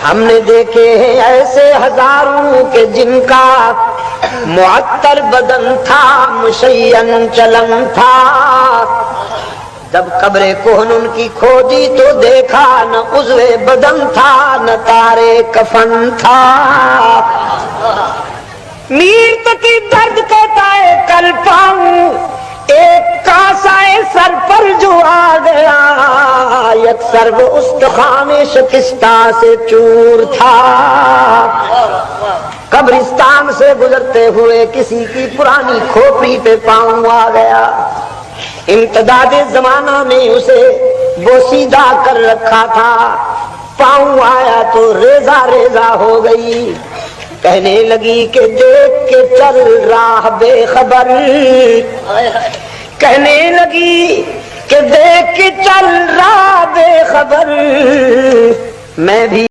ہم نے دیکھے ہیں ایسے ہزاروں کے جن کا معطر بدن تھا، مشین چلن تھا، جب قبر کہن ان کی کھوجی تو دیکھا نہ عضو بدن تھا نہ تارے کفن تھا۔ میر تقی درد کہتا ہے کل پاؤں ایک کاسائے سر پر جو آ گیا، یک سر وہ استخوان شکستہ سے چور تھا۔ قبرستان سے گزرتے ہوئے کسی کی پرانی کھوپڑی پہ پاؤں آ گیا، امتداد زمانہ نے اسے بوسیدہ کر رکھا تھا، پاؤں آیا تو ریزہ ریزہ ہو گئی، کہنے لگی کہ دیکھ کے چل راہ بے خبر، کہنے لگی کہ دیکھ کے چل راہ بے خبر، میں بھی